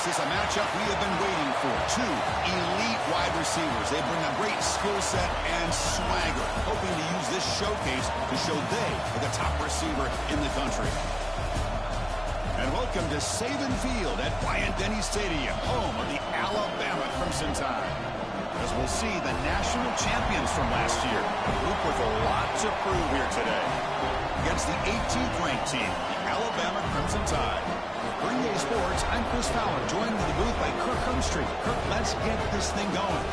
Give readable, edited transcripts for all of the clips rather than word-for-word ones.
This is a matchup we have been waiting for. Two elite wide receivers. They bring a great skill set and swagger, hoping to use this showcase to show they are the top receiver in the country. And welcome to Saban Field at Bryant-Denny Stadium, home of the Alabama Crimson Tide. As we'll see, the national champions from last year, a group with a lot to prove here today. Against the 18th ranked team, the Alabama Crimson Tide. For EA Sports, I'm Chris Fowler, joined in the booth by Kirk Hermstreet. Kirk, let's get this thing going.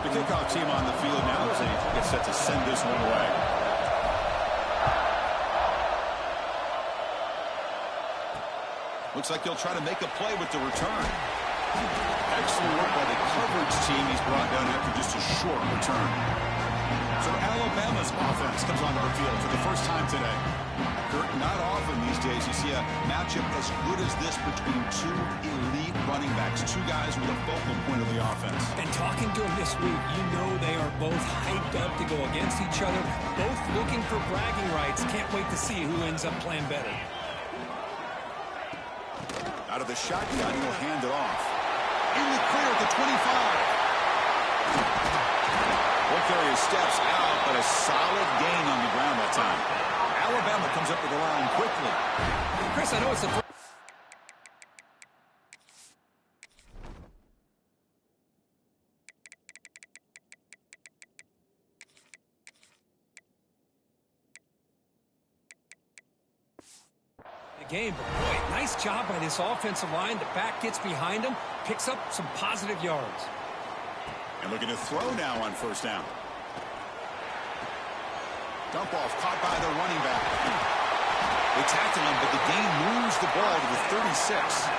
The kickoff team on the field now as they get set to send this one away. Looks like he'll try to make a play with the return. Excellent work by the coverage team. He's brought down after just a short return. So Alabama's offense comes onto the field for the first time today. Kirk, not often these days you see a matchup as good as this between two elite running backs, two guys with a focal point of the offense. And talking to them this week, you know they are both hyped up to go against each other, both looking for bragging rights. Can't wait to see who ends up playing better. Out of the shotgun, he'll hand it off. In the clear at the 25. Will carry his steps out, but a solid gain on the ground that time. Alabama comes up with the line quickly. Chris, I know it's the game, but boy, nice job by this offensive line. The back gets behind him, picks up some positive yards. And looking to throw now on first down. Dump off caught by the running back. They tackle him, but the gain moves the ball to the 36.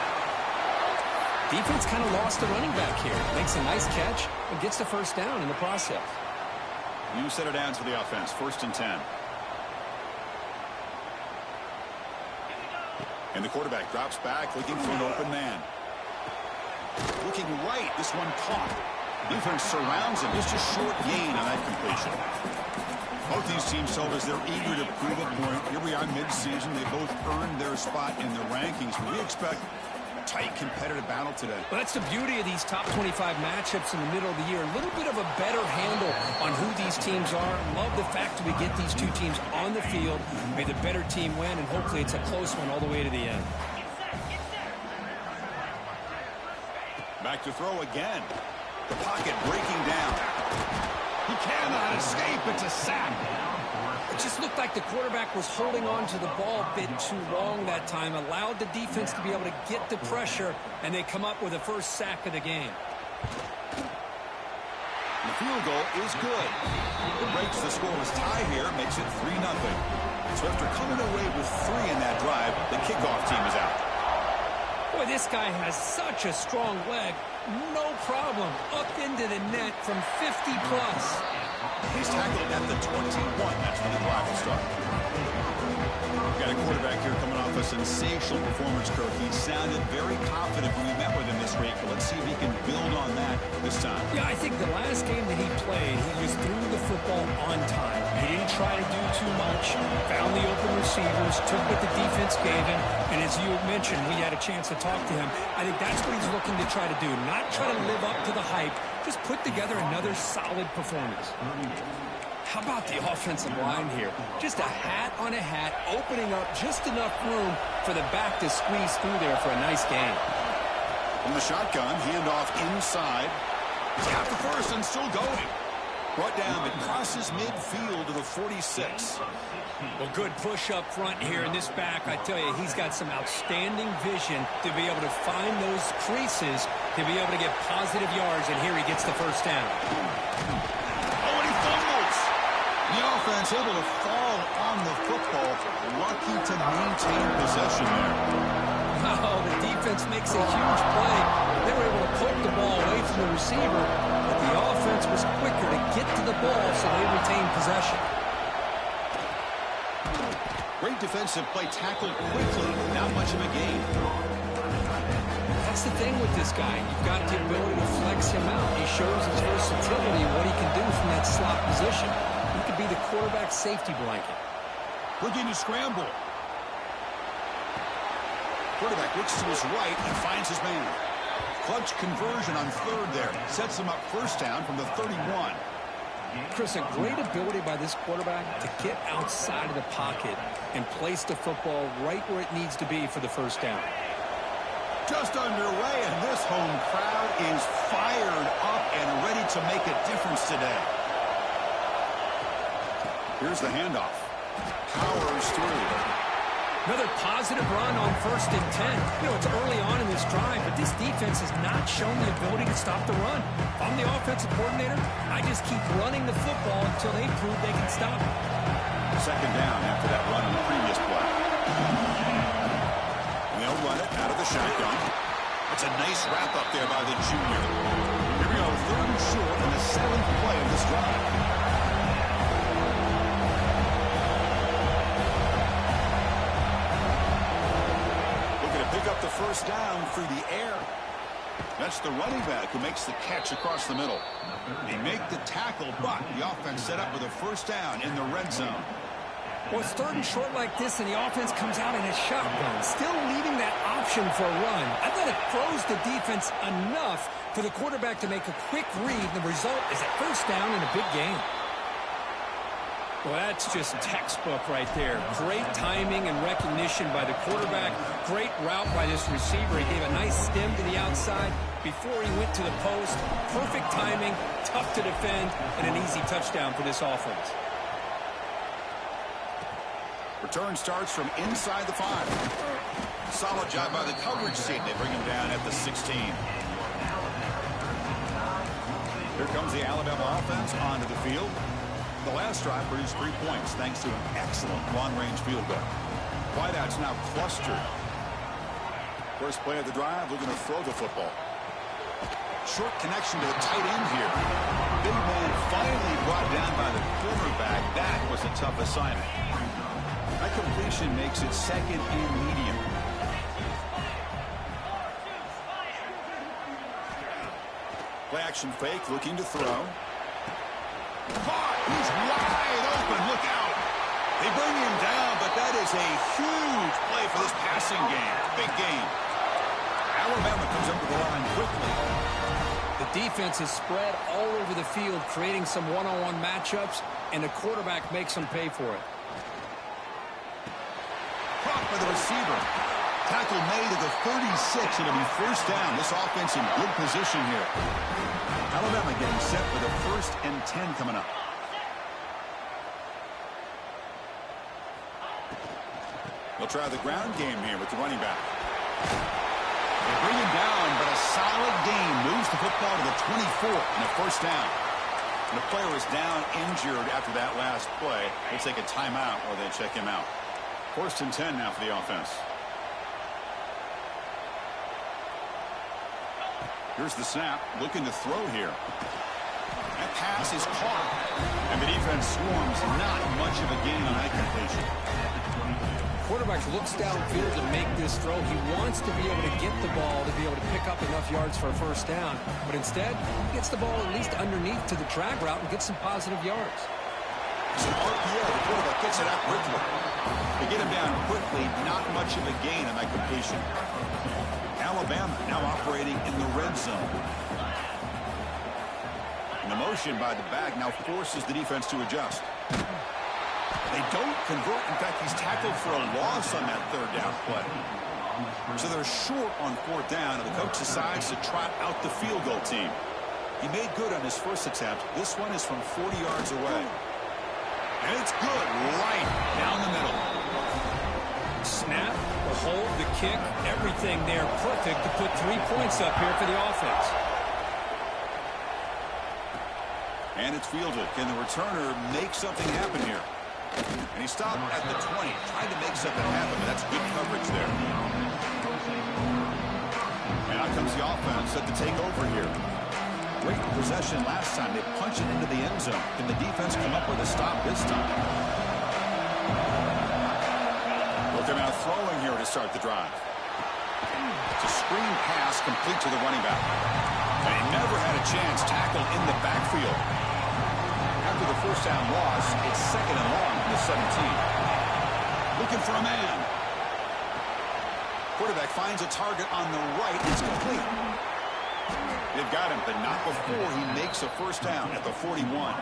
Defense kind of lost the running back here. Makes a nice catch and gets the first down in the process. New set of downs for the offense. 1st and 10. And the quarterback drops back, looking for an open man. Looking right, this one caught. Defense surrounds him. It's just short gain on that completion. Both these teams told us they're eager to prove a point. Here we are mid-season. They both earned their spot in the rankings. But we expect a tight, competitive battle today. Well, that's the beauty of these top 25 matchups in the middle of the year. A little bit of a better handle on who these teams are. Love the fact that we get these two teams on the field. May the better team win, and hopefully it's a close one all the way to the end. Back to throw again. The pocket breaking down. He cannot escape. It's a sack. It just looked like the quarterback was holding on to the ball a bit too long that time, allowed the defense to be able to get the pressure, and they come up with the first sack of the game. The field goal is good. It breaks the scoreless tie here, makes it 3-0. So after coming away with 3 in that drive, the kickoff team is out. Boy, this guy has such a strong leg. No problem. Up into the net from 50-plus. He's tackled at the 21. That's when the drive will start. We've got a quarterback here coming off a sensational performance, Kirk. He sounded very confident when we met with him this week. But let's see if he can build on that this time. Yeah, I think the last game that he played, he just threw the football on time. He didn't try to do too much. Found the open receivers, took what the defense gave him. And as you mentioned, we had a chance to talk to him. I think that's what he's looking to try to do. Not try to live up to the hype. Just put together another solid performance. How about the offensive line here? Just a hat on a hat, opening up just enough room for the back to squeeze through there for a nice gain. From the shotgun, handoff inside. He's got the first and still going. Brought down, but crosses midfield to the 46. Well, good push up front here in this back. I tell you, he's got some outstanding vision to be able to find those creases, to be able to get positive yards, and here he gets the first down. Oh, and he fumbles. The offense able to fall on the football. Lucky to maintain possession there. Oh, the defense makes a huge play. They were able to poke the ball away from the receiver, but the offense was quicker to get to the ball, so they retained possession. Great defensive play, tackled quickly, not much of a gain. that's the thing with this guy. You've got the ability to flex him out. He shows his versatility and what he can do from that slot position. He could be the quarterback safety blanket. Looking to scramble. Quarterback looks to his right and finds his man. Clutch conversion on third there. Sets him up first down from the 31. Chris, a great ability by this quarterback to get outside of the pocket and place the football right where it needs to be for the first down. Just underway, and this home crowd is fired up and ready to make a difference today. Here's the handoff. Powers through. Another positive run on 1st and 10. You know, it's early on in this drive, but this defense has not shown the ability to stop the run. If I'm the offensive coordinator, I just keep running the football until they prove they can stop it. Second down after that run on the previous play. And they'll run it out of the shotgun. It's a nice wrap up there by the junior. Here we go, 3rd and short in the 7th play of this drive. Pick up the first down through the air. That's the running back who makes the catch across the middle. They make the tackle, but the offense set up with a first down in the red zone. Well, it's 3rd and short like this, and the offense comes out in a shotgun, still leaving that option for a run. I thought it froze the defense enough for the quarterback to make a quick read, and the result is a first down in a big game. Well, that's just textbook right there. Great timing and recognition by the quarterback. Great route by this receiver. He gave a nice stem to the outside before he went to the post. Perfect timing, tough to defend, and an easy touchdown for this offense. Return starts from inside the 5. Solid job by the coverage team. They bring him down at the 16. Here comes the Alabama offense onto the field. The last drive produced 3 points thanks to an excellent long-range field goal. Wideouts now clustered. First play of the drive, looking to throw the football. Short connection to the tight end here. Big man finally brought down by the quarterback. That was a tough assignment. That completion makes it 2nd and medium. Play action fake, looking to throw. Caught! He's wide open. Look out. They bring him down, but that is a huge play for this passing game. Big game. Alabama comes up with the line quickly. The defense is spread all over the field, creating some one-on-one matchups, and the quarterback makes them pay for it. Caught by the receiver. Tackle made at the 36. It'll be first down. This offense in good position here. Alabama getting set for the 1st and 10 coming up. They'll try the ground game here with the running back. They bring him down, but a solid gain moves the football to the 24 and a first down. And the player is down injured after that last play. They'll take a timeout or they check him out. 1st and 10 now for the offense. Here's the snap, looking to throw here. That pass is caught. And the defense swarms. Not much of a gain on that completion. Quarterback looks downfield to make this throw. He wants to be able to get the ball to be able to pick up enough yards for a first down. But instead, he gets the ball at least underneath to the drag route and gets some positive yards. It's an RPO. The quarterback gets it out quickly. They get him down quickly. Not much of a gain on that completion. Alabama now operating in the red zone. And the motion by the back now forces the defense to adjust. They don't convert. In fact, he's tackled for a loss on that 3rd down play. So they're short on 4th down, and the coach decides to trot out the field goal team. He made good on his first attempt. This one is from 40 yards away. And it's good right down the middle. Snap, the hold, the kick, everything there perfect to put 3 points up here for the offense. And it's fielded. Can the returner make something happen here? And he stopped at the 20, trying to make something happen, but that's good coverage there. And out comes the offense set to take over here. Great possession last time. They punch it into the end zone. Can the defense come up with a stop this time? Well, they're now throwing here to start the drive. To a screen pass complete to the running back. And he never had a chance tackled in the backfield. After the first down loss, it's second and long from the 17. Looking for a man. Quarterback finds a target on the right. It's complete. They've got him, but not before he makes a first down at the 41.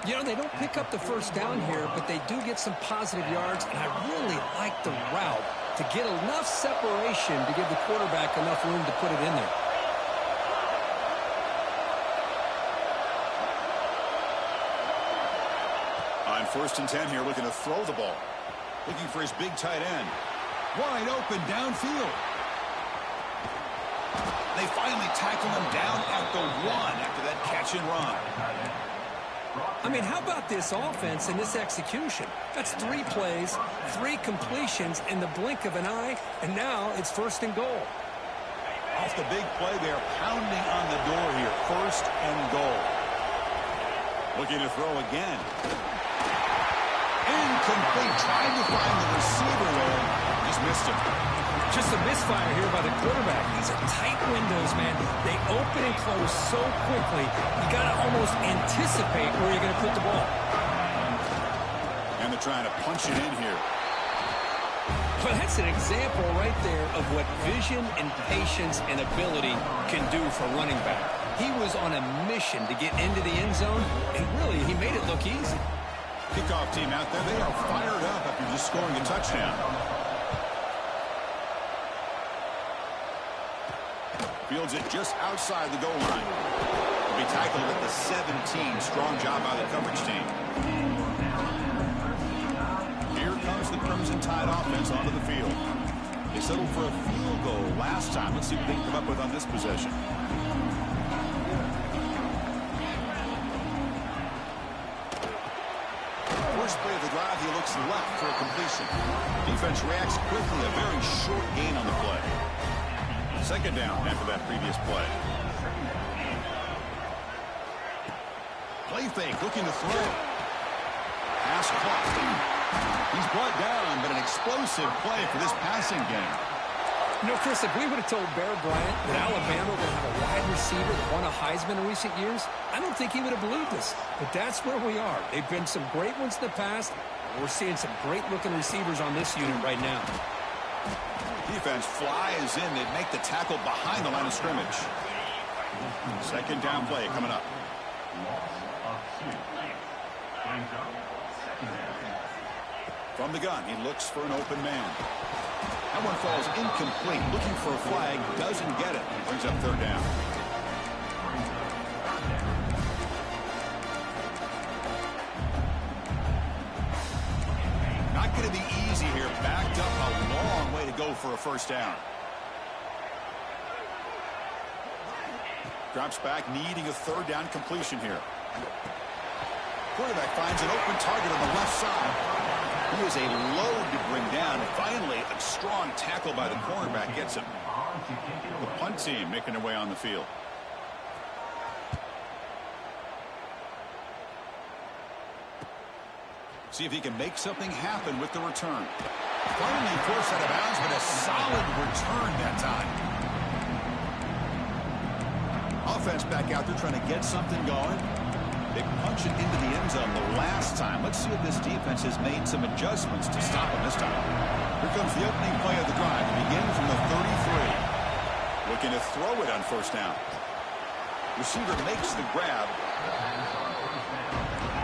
You know, they don't pick up the first down here, but they do get some positive yards, and I really like the route to get enough separation to give the quarterback enough room to put it in there. On 1st and 10 here, looking to throw the ball. Looking for his big tight end. Wide open downfield. They finally tackle him down at the 1 after that catch and run. I mean, how about this offense and this execution? That's 3 plays, 3 completions in the blink of an eye, and now it's 1st and goal. Off the big play, they're pounding on the door here. 1st and goal. Looking to throw again. Incomplete. Trying to find the receiver there. Just missed him. Just a misfire here by the quarterback. These are tight windows, man. They open and close so quickly. You got to almost anticipate where you're going to put the ball. And they're trying to punch it in here. Well, that's an example right there of what vision and patience and ability can do for running back. He was on a mission to get into the end zone, and really, he made it look easy. Kickoff team out there, they are fired up after just scoring a touchdown. Fields it just outside the goal line. Will be tackled at the 17. Strong job by the coverage team. Here comes the Crimson Tide offense onto the field. They settled for a field goal last time. Let's see what they can come up with on this possession. First play of the drive, he looks left for a completion. Defense reacts quickly. A very short gain on the play. 2nd down after that previous play. Play fake, looking to throw. Pass caught. He's brought down, but an explosive play for this passing game. You know, Chris, if we would have told Bear Bryant that Alabama would have a wide receiver that won a Heisman in recent years, I don't think he would have believed us. But that's where we are. They've been some great ones in the past. We're seeing some great-looking receivers on this unit right now. Defense flies in. They make the tackle behind the line of scrimmage. 2nd down play coming up. From the gun, he looks for an open man. That one falls incomplete. Looking for a flag, doesn't get it. Brings up 3rd down. Not going to be easy here. Backed up a long way to go for a 1st down. Drops back, needing a 3rd down completion here. Quarterback finds an open target on the left side. He is a load to bring down. Finally, a strong tackle by the cornerback gets him. The punt team making their way on the field. See if he can make something happen with the return. Finally forced out of bounds, but a solid return that time. Offense back out there trying to get something going. They punch it into the end zone the last time. Let's see if this defense has made some adjustments to stop them this time. Here comes the opening play of the drive. It begins from the 33. Looking to throw it on 1st down. Receiver makes the grab.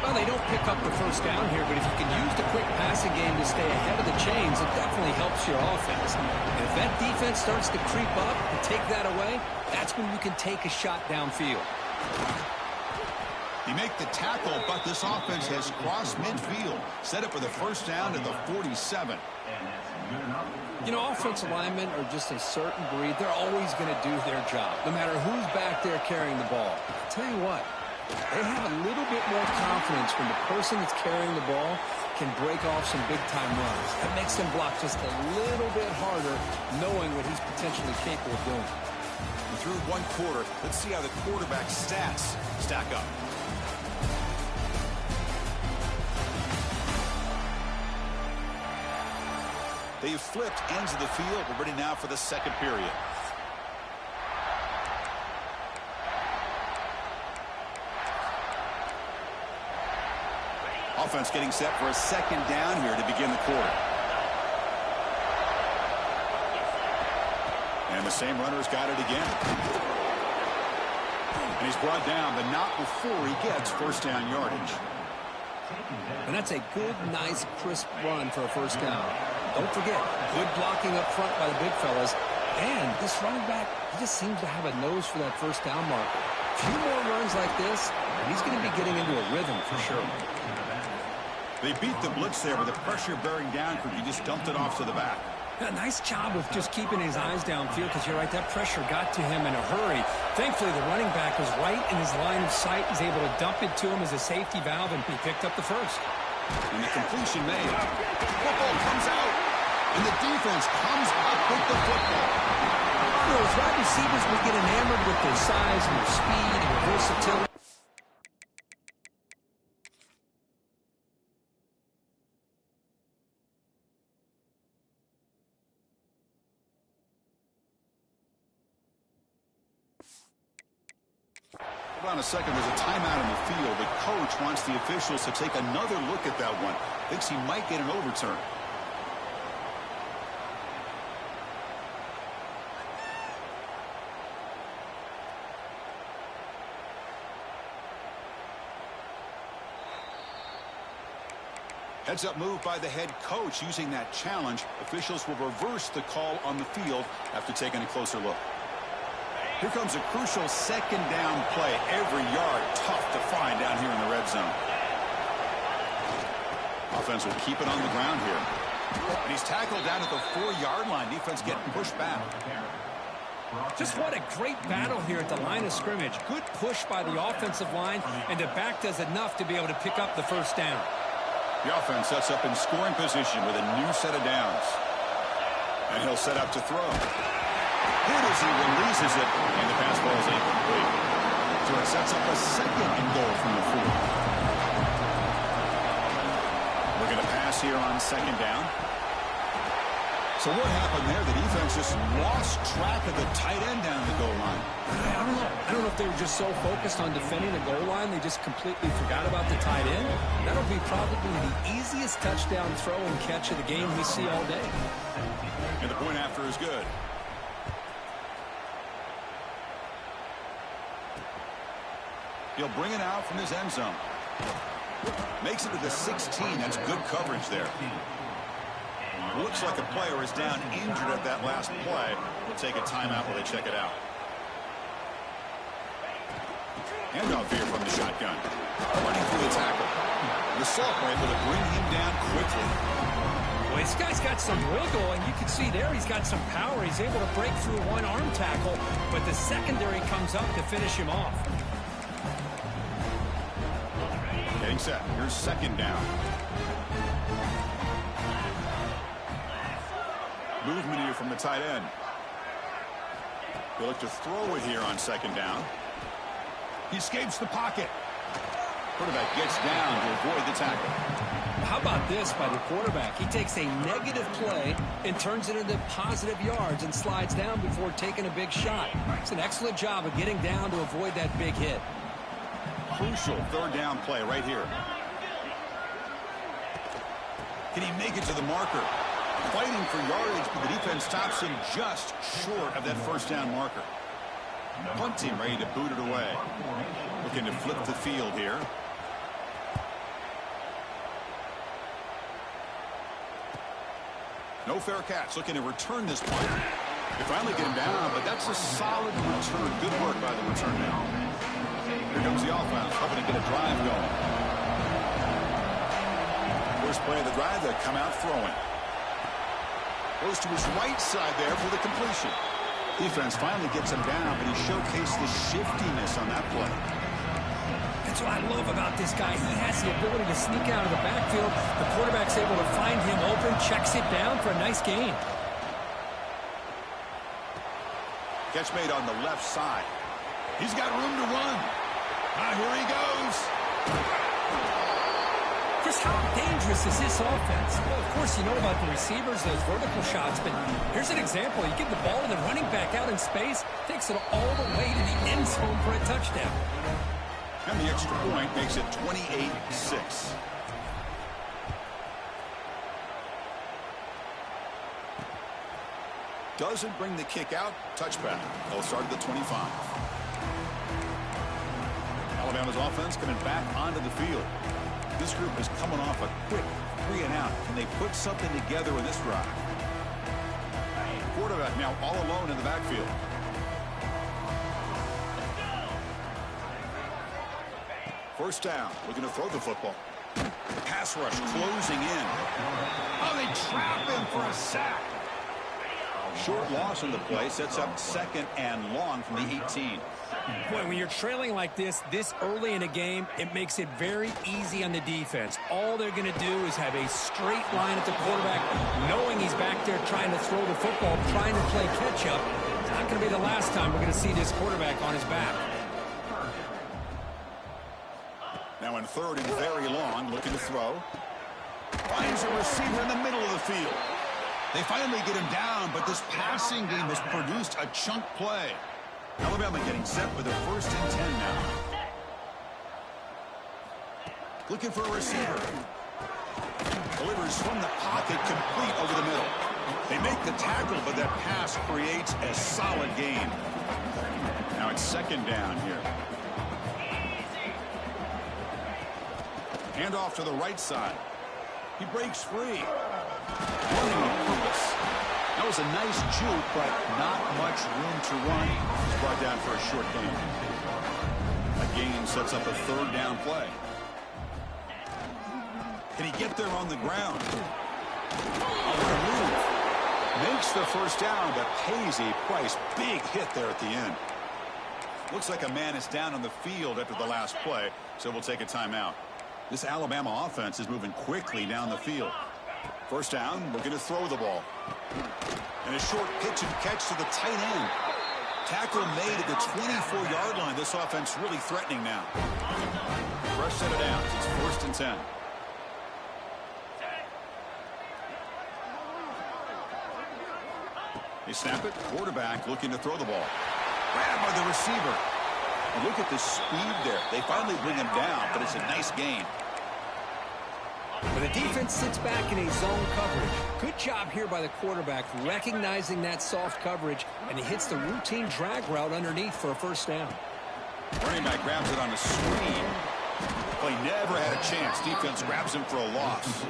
Well, they don't pick up the 1st down here, but if you can use the quick passing game to stay ahead of the chains, it definitely helps your offense. And if that defense starts to creep up and take that away, that's when you can take a shot downfield. He make the tackle, but this offense has crossed midfield. Set up for the 1st down at the 47. You know, offensive linemen are just a certain breed. They're always going to do their job, no matter who's back there carrying the ball. I'll tell you what, they have a little bit more confidence when the person that's carrying the ball can break off some big-time runs. That makes them block just a little bit harder, knowing what he's potentially capable of doing. Through 1 quarter, let's see how the quarterback's stats stack up. They've flipped ends of the field. We're ready now for the second period. Offense getting set for a second down here to begin the quarter. And the same runner's got it again. And he's brought down, but not before he gets first down yardage. And that's a good, nice, crisp run for a first down. Don't forget, good blocking up front by the big fellas. And this running back, he just seems to have a nose for that first down marker. A few more runs like this, and he's going to be getting into a rhythm for sure. They beat the blitz there with the pressure bearing down. He just dumped it off to the back. Yeah, nice job of just keeping his eyes downfield, because you're right, that pressure got to him in a hurry. Thankfully, the running back was right in his line of sight. He's able to dump it to him as a safety valve, and he picked up the first. And the completion made. Football comes out, and the defense comes up with the football. Those wide receivers will get enamored with their size and their speed and their versatility. Hold on a second. There's a timeout in the field. The coach wants the officials to take another look at that one. Thinks he might get an overturn. Heads-up move by the head coach using that challenge. Officials will reverse the call on the field after taking a closer look. Here comes a crucial second down play. Every yard tough to find down here in the red zone. Offense will keep it on the ground here. And he's tackled down at the 4-yard line. Defense getting pushed back. Just what a great battle here at the line of scrimmage. Good push by the offensive line, and the back does enough to be able to pick up the first down. The offense sets up in scoring position with a new set of downs. And he'll set up to throw. Good as he releases it, and the pass ball is incomplete. So it sets up a second and goal from the 4. We're going to pass here on second down. So what happened there? The defense just lost track of the tight end down the goal line. I don't know if they were just so focused on defending the goal line, they just completely forgot about the tight end. That'll be probably the easiest touchdown throw and catch of the game we see all day. And the point after is good. He'll bring it out from his end zone. Makes it to the 16. That's good coverage there. Looks like a player is down injured at that last play. We'll take a timeout while they check it out. Handoff here from the shotgun. Running through the tackle. The sophomore able to bring him down quickly. Well, this guy's got some wiggle, and you can see there he's got some power. He's able to break through one arm tackle, but the secondary comes up to finish him off. Getting set. Here's second down. Movement here from the tight end. He'll look to throw it here on second down. He escapes the pocket. Quarterback gets down to avoid the tackle. How about this by the quarterback? He takes a negative play and turns it into positive yards and slides down before taking a big shot. It's an excellent job of getting down to avoid that big hit. Crucial third down play right here. Can he make it to the marker? Fighting for yardage, but the defense stops him just short of that first down marker. Punt team ready to boot it away. Looking to flip the field here. No fair catch. Looking to return this punt. They finally get him down, but that's a solid return. Good work by the return man. Here comes the offense, hoping to get a drive going. First play of the drive, they come out throwing. Goes to his right side there for the completion. Defense finally gets him down, but he showcased the shiftiness on that play. That's what I love about this guy. He has the ability to sneak out of the backfield. The quarterback's able to find him open, checks it down for a nice gain. Catch made on the left side. He's got room to run. Here he goes. Chris, how dangerous is this offense? Well, of course, you know about the receivers, those vertical shots, but here's an example. You give the ball to the running back out in space, takes it all the way to the end zone for a touchdown. And the extra point makes it 28-6. Doesn't bring the kick out. Touchback. They'll start at the 25. Alabama's offense coming back onto the field. This group is coming off a quick 3-and-out. Can they put something together with this drive? Quarterback now all alone in the backfield. First down. Looking to throw the football. Pass rush closing in. Oh, they trap him for a sack. Short loss on the play sets up 2nd and long from the 18. Boy, when you're trailing like this early in a game, it makes it very easy on the defense. All they're going to do is have a straight line at the quarterback, knowing he's back there trying to throw the football, trying to play catch-up. It's not going to be the last time we're going to see this quarterback on his back. Now in 3rd and very long, looking to throw. Finds a receiver in the middle of the field. They finally get him down, but this passing game has produced a chunk play. Alabama getting set with their 1st and 10 now. Looking for a receiver. Delivers from the pocket, complete over the middle. They make the tackle, but that pass creates a solid gain. Now it's 2nd down here. Hand off to the right side. He breaks free. Running with purpose. That was a nice juke, but not much room to run. He's brought down for a short gain. A gain sets up a 3rd down play. Can he get there on the ground? On the move. Makes the 1st down, but pays a price. Big hit there at the end. Looks like a man is down on the field after the last play, so we'll take a timeout. This Alabama offense is moving quickly down the field. 1st down, looking to throw the ball. And a short pitch and catch to the tight end. Tackle made at the 24-yard line. This offense really threatening now. Fresh set of downs. It's 1st and 10. They snap it. Quarterback looking to throw the ball. Grabbed by the receiver. And look at the speed there. They finally bring him down, but it's a nice gain. But the defense sits back in a zone coverage. Good job here by the quarterback, recognizing that soft coverage, and he hits the routine drag route underneath for a 1st down. Running back grabs it on a screen. Play never had a chance. Defense grabs him for a loss.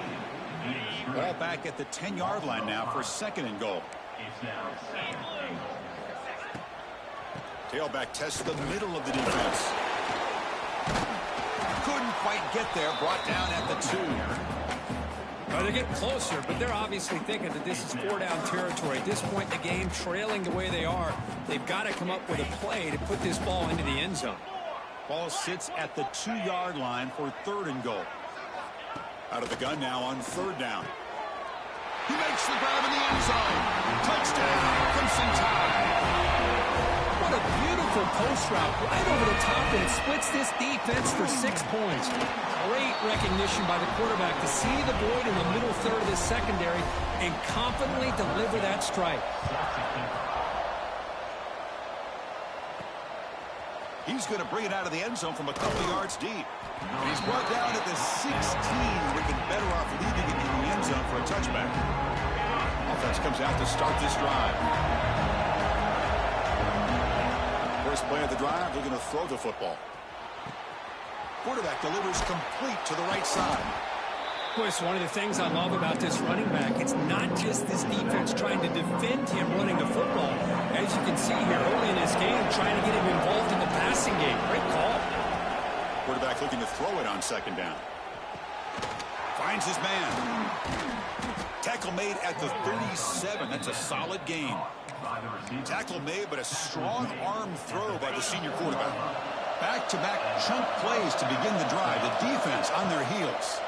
Ball back at the 10-yard line now for 2nd and goal. Tailback tests the middle of the defense. Couldn't quite get there. Brought down at the 2. Well, they're getting closer, but they're obviously thinking that this is 4-down territory. At this point in the game, trailing the way they are, they've got to come up with a play to put this ball into the end zone. Ball sits at the 2-yard line for 3rd and goal. Out of the gun now on 3rd down. He makes the grab in the end zone. Touchdown, Crimson Tide. What a beautiful post route right over the top, and it splits this defense for 6 points. Great recognition by the quarterback to see the void in the middle 3rd of this secondary and confidently deliver that strike. He's going to bring it out of the end zone from a couple yards deep. And he's brought down at the 16. Looking better off leaving it in the end zone for a touchback. Offense comes out to start this drive. First play of the drive, they're going to throw the football. Quarterback delivers complete to the right side. Boy, it's one of the things I love about this running back. It's not just this defense trying to defend him running the football. As you can see here early in this game, trying to get him involved in the passing game. Great call. Quarterback looking to throw it on 2nd down. Finds his man. Tackle made at the 37. That's a solid gain. Tackle made, but a strong arm throw by the senior quarterback. Back-to-back chunk plays to begin the drive. The defense on their heels.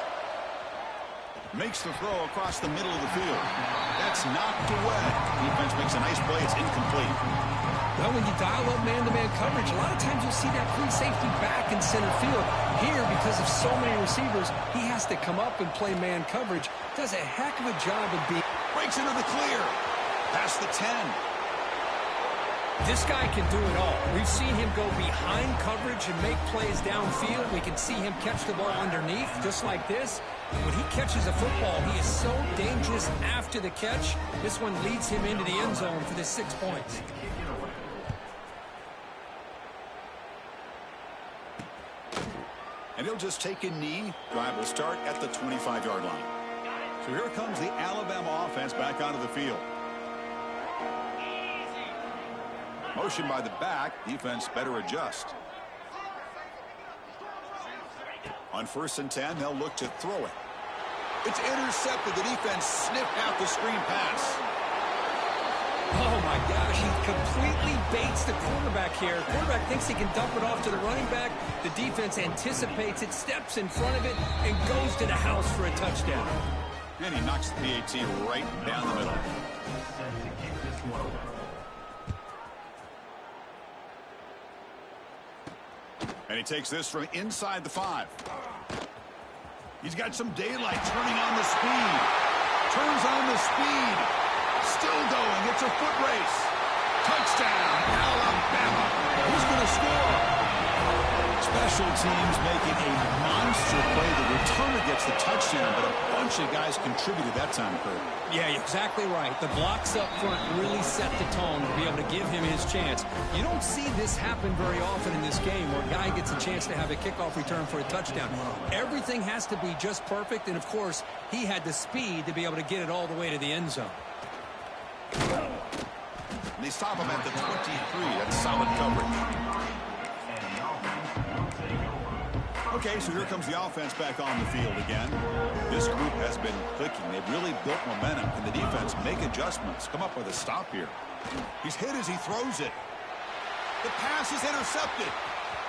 Makes the throw across the middle of the field. That's knocked away. Defense makes a nice play. It's incomplete. Well, when you dial up man-to-man coverage, a lot of times you'll see that free safety back in center field. Here, because of so many receivers, he has to come up and play man coverage. Does a heck of a job of being... Breaks into the clear. Past the 10. This guy can do it all. We've seen him go behind coverage and make plays downfield. We can see him catch the ball underneath, just like this. When he catches a football, he is so dangerous after the catch. This one leads him into the end zone for the 6 points. And he'll just take a knee. Drive will start at the 25-yard line. So here comes the Alabama offense back onto the field. Motion by the back. Defense better adjust. On 1st and 10, they'll look to throw it. It's intercepted. The defense sniffed out the screen pass. Oh, my gosh. He completely baits the quarterback here. The quarterback thinks he can dump it off to the running back. The defense anticipates it, steps in front of it, and goes to the house for a touchdown. And he knocks the PAT right down the middle. And he takes this from inside the 5. He's got some daylight, turning on the speed. Turns on the speed. Still going. It's a foot race. Touchdown, Alabama. Who's going to score? Special teams making a monster play. The returner gets the touchdown, but a bunch of guys contributed that time, Kurt. Yeah, exactly right. The blocks up front really set the tone to be able to give him his chance. You don't see this happen very often in this game where a guy gets a chance to have a kickoff return for a touchdown. Everything has to be just perfect, and, of course, he had the speed to be able to get it all the way to the end zone. And they stop him at the 23. That's solid coverage. Okay, so here comes the offense back on the field again. This group has been clicking. They've really built momentum. Can the defense make adjustments? Come up with a stop here. He's hit as he throws it. The pass is intercepted.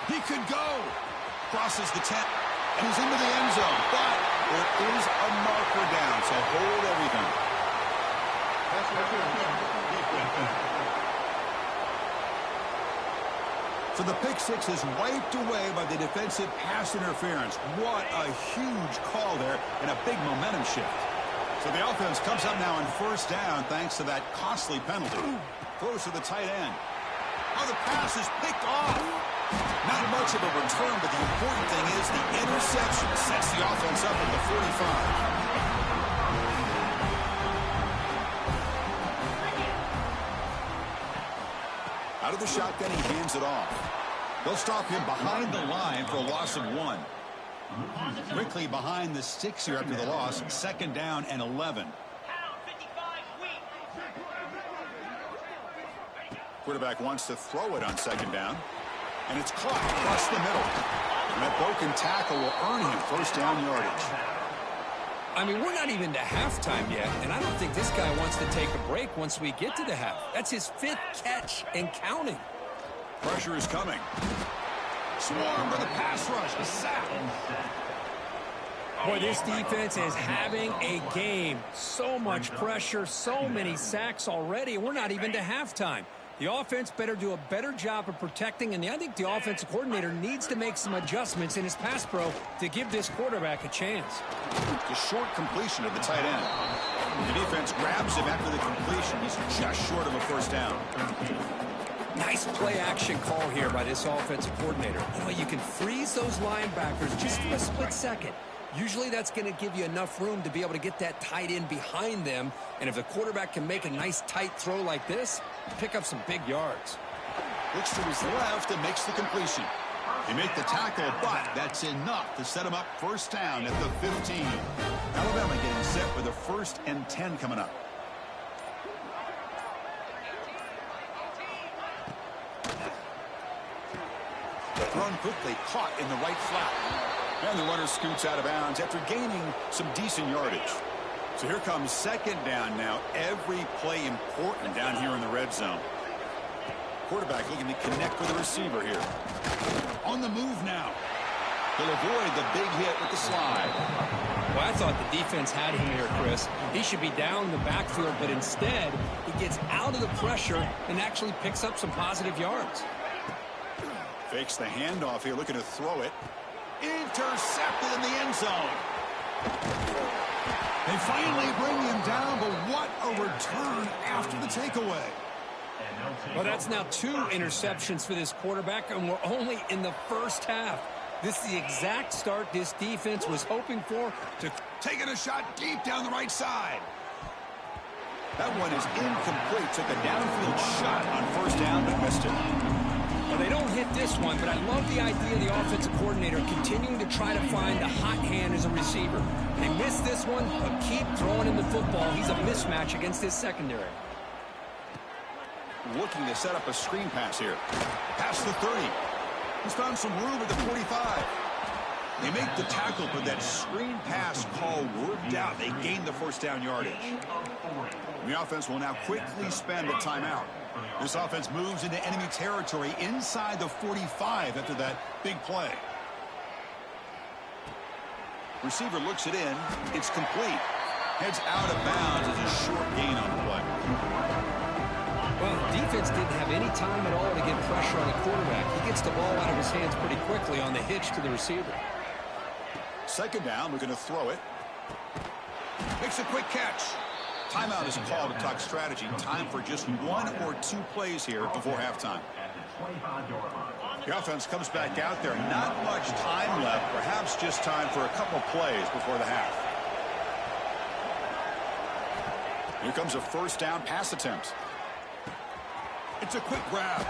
He could go. Crosses the 10. And he's into the end zone. But there is a marker down, so hold everything. So the pick six is wiped away by the defensive pass interference. What a huge call there and a big momentum shift. So the offense comes up now on 1st down thanks to that costly penalty. Throws to the tight end. Oh, the pass is picked off. Not much of a return, but the important thing is the interception sets the offense up at the 45. Out of the shotgun, he hands it off. They'll stop him behind the line for a loss of 1. Quickly behind the sticks here after the loss. 2nd down and 11. Quarterback wants to throw it on 2nd down. And it's caught across the middle. And that broken tackle will earn him 1st down yardage. I mean, we're not even to halftime yet, and I don't think this guy wants to take a break once we get to the half. That's his 5th catch and counting. Pressure is coming. Swarm for the pass rush. A sack. Boy, this defense is having a game. So much pressure, so many sacks already, and we're not even to halftime. The offense better do a better job of protecting, and I think the offensive coordinator needs to make some adjustments in his pass pro to give this quarterback a chance. The short completion of the tight end. The defense grabs him after the completion. He's just short of a 1st down. Nice play-action call here by this offensive coordinator. You know, you can freeze those linebackers just for a split second. Usually that's going to give you enough room to be able to get that tight end behind them. And if the quarterback can make a nice tight throw like this, pick up some big yards. Looks to his left and makes the completion. They make the tackle, but that's enough to set him up 1st down at the 15. Alabama getting set for the 1st and 10 coming up. Thrown quickly, caught in the right flat. And the runner scoots out of bounds after gaining some decent yardage. So here comes 2nd down now. Every play important down here in the red zone. Quarterback looking to connect with the receiver here. On the move now. He'll avoid the big hit with the slide. Well, I thought the defense had him here, Chris. He should be down in the backfield, but instead he gets out of the pressure and actually picks up some positive yards. Fakes the handoff here, looking to throw it. Intercepted in the end zone. They finally bring him down, but what a return after the takeaway. Well, that's now 2 interceptions for this quarterback, and we're only in the first half. This is the exact start this defense was hoping for. Taking a shot deep down the right side. That one is incomplete. Took a downfield shot on first down, but missed it. Well, they don't hit this one, but I love the idea of the offensive coordinator continuing to try to find the hot hand as a receiver. They missed this one, but keep throwing him the football. He's a mismatch against his secondary. Looking to set up a screen pass here. Past the 30. He's found some room at the 45. They make the tackle, but that screen pass call worked out. They gained the first down yardage. The offense will now quickly spend a timeout. This offense moves into enemy territory inside the 45 after that big play. Receiver looks it in. It's complete. Heads out of bounds as a short gain on the play. Well, the defense didn't have any time at all to get pressure on the quarterback. He gets the ball out of his hands pretty quickly on the hitch to the receiver. Second down, we're going to throw it. Makes a quick catch. Timeout is called to talk strategy. Time for just 1 or 2 plays here before halftime. The offense comes back out there. Not much time left. Perhaps just time for a couple plays before the half. Here comes a first down pass attempt. It's a quick grab.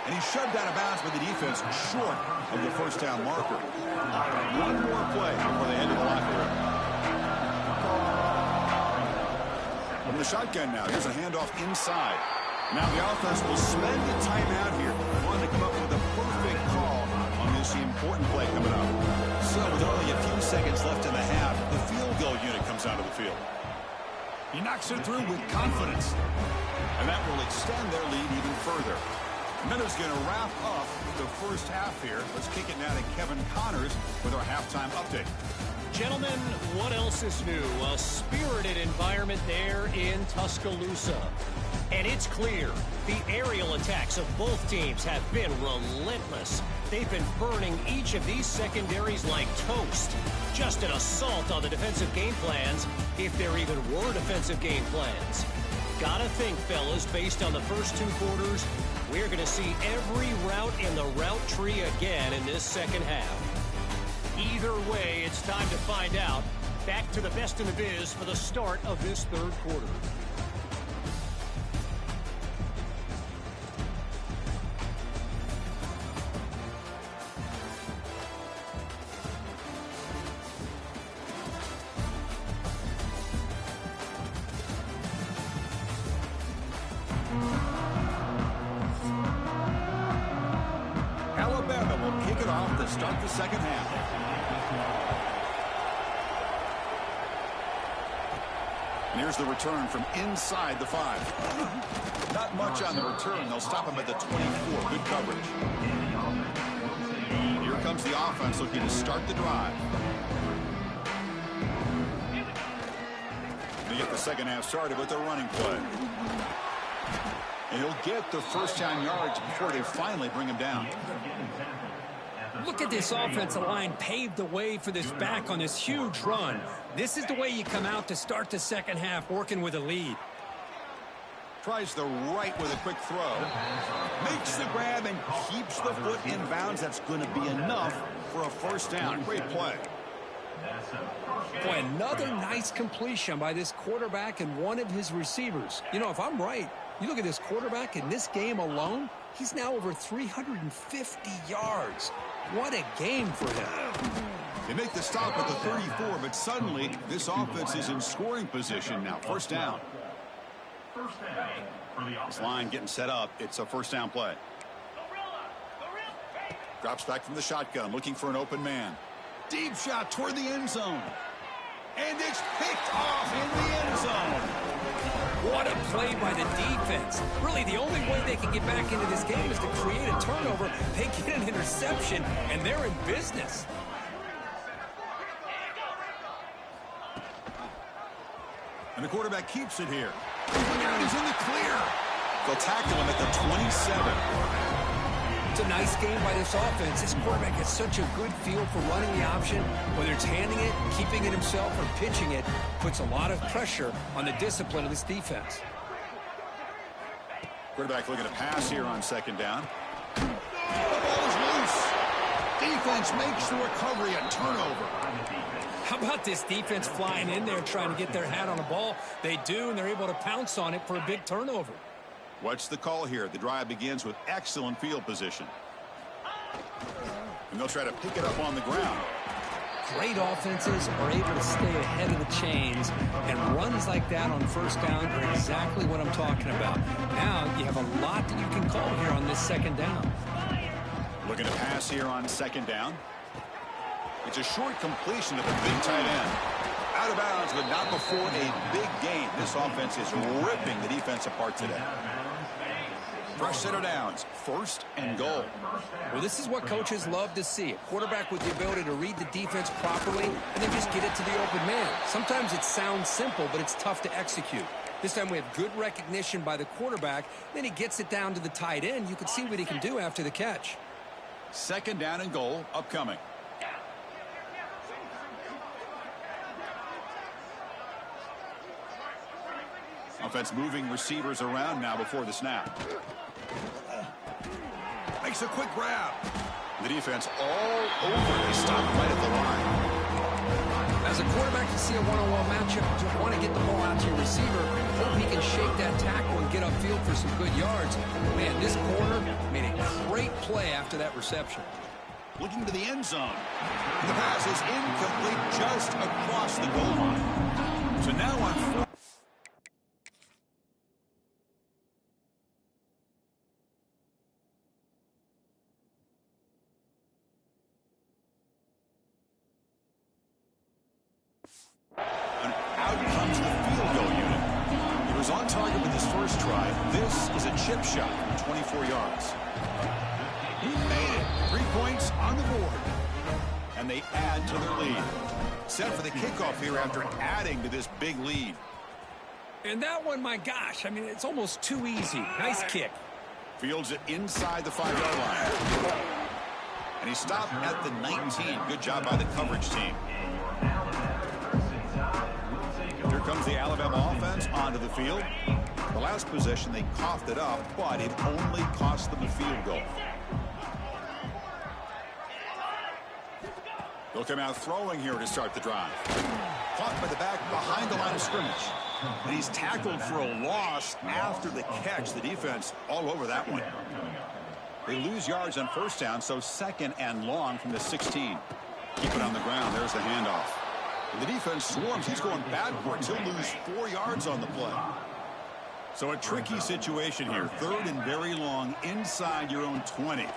And he's shoved out of bounds by the defense short of the first down marker. 1 more play before they head to the locker room. From the shotgun now, here's a handoff inside. Now the offense will spend the timeout here. Wanting to come up with a perfect call on this important play coming up. So with only a few seconds left in the half, the field goal unit comes out of the field. He knocks it through with confidence. And that will extend their lead even further. Miller's going to wrap up the first half here. Let's kick it now to Kevin Connors with our halftime update. Gentlemen, what else is new? A spirited environment there in Tuscaloosa. And it's clear, the aerial attacks of both teams have been relentless. They've been burning each of these secondaries like toast. Just an assault on the defensive game plans, if there even were defensive game plans. Gotta think, fellas, based on the first 2 quarters, we're going to see every route in the route tree again in this second half. Either way, it's time to find out. Back to the best in the biz for the start of this third quarter. Alabama will kick it off to start the second half. And here's the return from inside the 5. Not much on the return. They'll stop him at the 24. Good coverage. Here comes the offense looking to start the drive. They get the second half started with a running play. And he'll get the first down yards before they finally bring him down. Look at this offensive line paved the way for this back on this huge run. This is the way you come out to start the second half, working with a lead. Tries the right with a quick throw. Makes the grab and keeps the foot in bounds. That's going to be enough for a first down. Great play. Boy, another nice completion by this quarterback and one of his receivers. You know, if I'm right, you look at this quarterback in this game alone, he's now over 350 yards. What a game for him. They make the stop at the 34, but suddenly this offense is in scoring position now. First down. This line getting set up. It's a first down play. Drops back from the shotgun, looking for an open man. Deep shot toward the end zone. And it's picked off in the end zone. What a play by the defense. Really, the only way they can get back into this game is to create a turnover. They get an interception, and they're in business. And the quarterback keeps it here. Look out, he's in the clear. They'll tackle him at the 27. It's a nice game by this offense. This quarterback has such a good feel for running the option. Whether it's handing it, keeping it himself, or pitching it, puts a lot of pressure on the discipline of this defense. Quarterback looking to pass here on second down. The ball is loose. Defense makes the recovery a turnover. How about this defense flying in there trying to get their hat on the ball? They do, and they're able to pounce on it for a big turnover. What's the call here? The drive begins with excellent field position. And they'll try to pick it up on the ground. Great offenses are able to stay ahead of the chains, and runs like that on first down are exactly what I'm talking about. Now you have a lot that you can call here on this second down. Looking to pass here on second down. It's a short completion to the big tight end. Out of bounds, but not before a big gain. This offense is ripping the defense apart today. Fresh set of downs, first and goal. Well, this is what coaches love to see. A quarterback with the ability to read the defense properly and then just get it to the open man. Sometimes it sounds simple, but it's tough to execute. This time we have good recognition by the quarterback. Then he gets it down to the tight end. You can see what he can do after the catch. Second down and goal upcoming. Offense moving receivers around now before the snap. Makes a quick grab. The defense all over. They stop right at the line. As a quarterback, you see a one-on-one matchup. You want to get the ball out to your receiver. Hope he can shake that tackle and get upfield for some good yards. Man, this corner made a great play after that reception. Looking to the end zone. The pass is incomplete just across the goal line. So now on fourth. And out comes the field goal unit. He was on target with his first try. This is a chip shot from 24 yards. He made it. 3 points on the board. And they add to their lead. Set for the kickoff here after adding to this big lead. And that one, my gosh, I mean, it's almost too easy. Nice kick. Fields it inside the 5-yard line. And he stopped at the 19. Good job by the coverage team. Here comes the Alabama offense onto the field. The last possession, they coughed it up, but it only cost them a field goal. They'll come out throwing here to start the drive. Caught by the back behind the line of scrimmage. And he's tackled for a loss after the catch. The defense all over that one. They lose yards on first down, so second and long from the 16. Keep it on the ground. There's the handoff. And the defense swarms. He's going backwards. He'll lose 4 yards on the play. So a tricky situation here. Third and very long inside your own 20.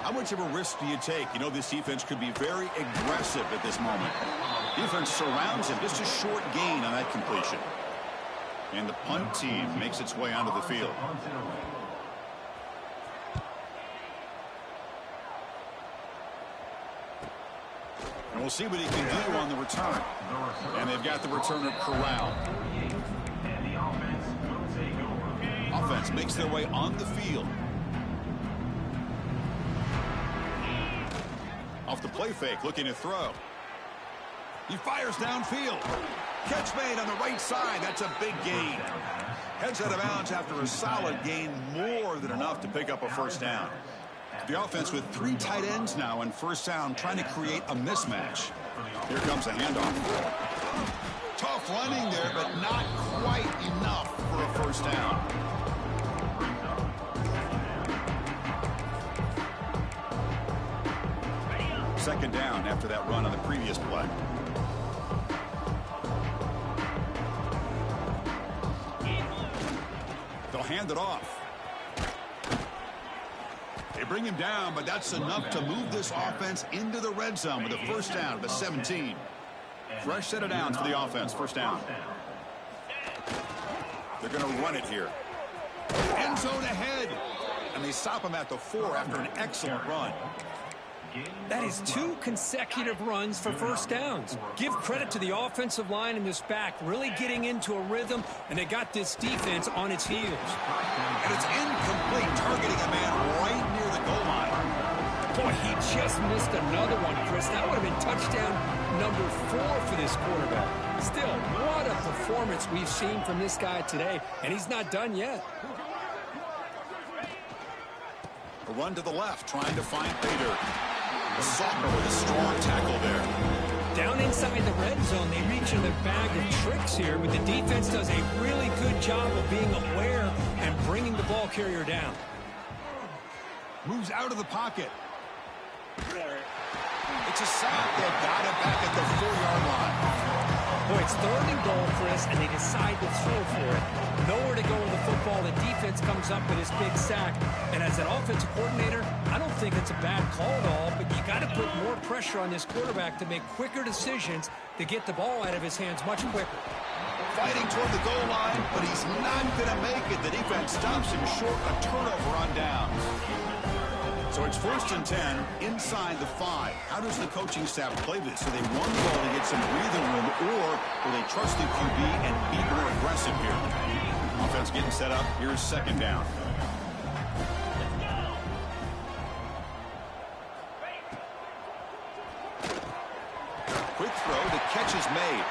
How much of a risk do you take? You know this defense could be very aggressive at this moment. Defense surrounds him. Just a short gain on that completion. And the punt team makes its way onto the field. And we'll see what he can do on the return. And they've got the returner corralled. Offense makes their way on the field. Off the play fake, looking to throw. He fires downfield. Catch made on the right side. That's a big gain. Heads out of bounds after a solid gain, more than enough to pick up a first down. The offense with 3 tight ends now in first down, trying to create a mismatch. Here comes a handoff. Tough running there, but not quite enough for a first down. Second down after that run on the previous play. They'll hand it off. They bring him down, but that's enough to move this offense into the red zone with a first down, the 17. Fresh set of downs for the offense, first down. They're going to run it here. End zone ahead. And they stop him at the 4 after an excellent run. That is 2 consecutive runs for first downs. Give credit to the offensive line and this back, really getting into a rhythm, and they got this defense on its heels. And it's incomplete, targeting a man right near the goal line. he just missed another one, Chris. That would have been touchdown number 4 for this quarterback. Still, what a performance we've seen from this guy today, and he's not done yet. A run to the left, trying to find Bader. Soccer with a strong tackle there. Down inside the red zone, they reach in the bag of tricks here, but the defense does a really good job of being aware and bringing the ball carrier down. Moves out of the pocket. It's a sack. They've got it back at the 4-yard line. Boy, it's 3rd and goal, Chris, and they decide to throw for it. Nowhere to go with the football. The defense comes up with this big sack. And as an offensive coordinator, I don't think it's a bad call at all, but you got to put more pressure on this quarterback to make quicker decisions to get the ball out of his hands much quicker. Fighting toward the goal line, but he's not going to make it. The defense stops him short, a turnover on down. So it's 1st and 10 inside the 5. How does the coaching staff play this? Do they run the ball to get some breathing room, or will they trust the QB and be more aggressive here? Offense getting set up. Here's 2nd down. Quick throw. The catch is made.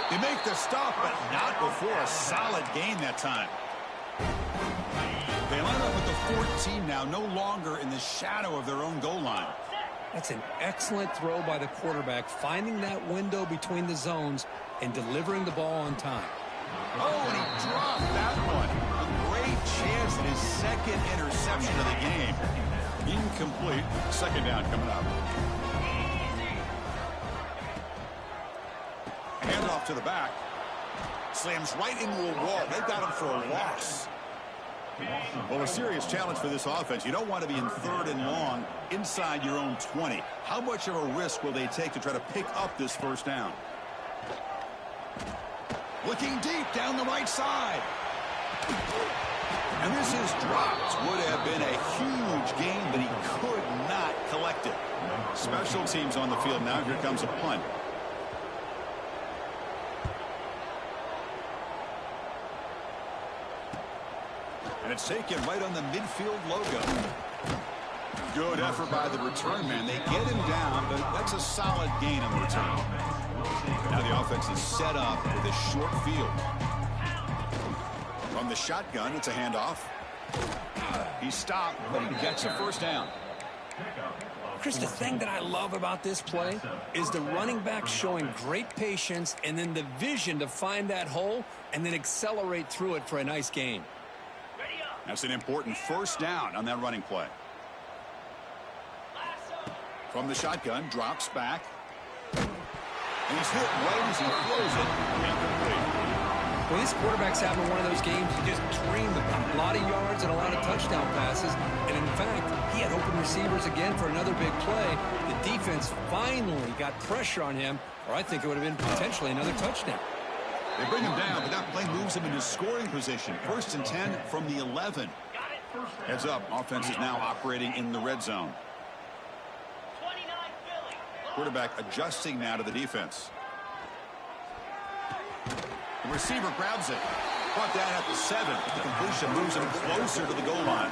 They make the stop, but not before a solid gain that time. They line up at the 14 now, no longer in the shadow of their own goal line. That's an excellent throw by the quarterback, finding that window between the zones and delivering the ball on time. Oh, and he dropped that one. A great chance at his 2nd interception of the game. Incomplete. 2nd down coming up. Handoff to the back. Slams right into a wall. They've got him for a loss. Well, a serious challenge for this offense. You don't want to be in 3rd and long inside your own 20. How much of a risk will they take to try to pick up this 1st down? Looking deep down the right side. And this is dropped. Would have been a huge gain, but he could not collect it. Special teams on the field now. Here comes a punt. And it's taken right on the midfield logo. Good effort by the return man. They get him down, but that's a solid gain on the return. Now the offense is set up with a short field. From the shotgun, it's a handoff. He's stopped, but he gets a 1st down. Chris, the thing that I love about this play is the running back showing great patience and then the vision to find that hole and then accelerate through it for a nice gain. That's an important 1st down on that running play. From the shotgun, drops back. And he's hit right as he throws it. Incomplete. Well, this quarterback's having one of those games you just dream about. A lot of yards and a lot of touchdown passes. And in fact, he had open receivers again for another big play. The defense finally got pressure on him, or I think it would have been potentially another touchdown. They bring him down, but that play moves him into scoring position. 1st and 10 from the 11. Heads up. Offense is now operating in the red zone. Quarterback adjusting now to the defense. The receiver grabs it. Brought down at the 7. The completion moves him closer to the goal line.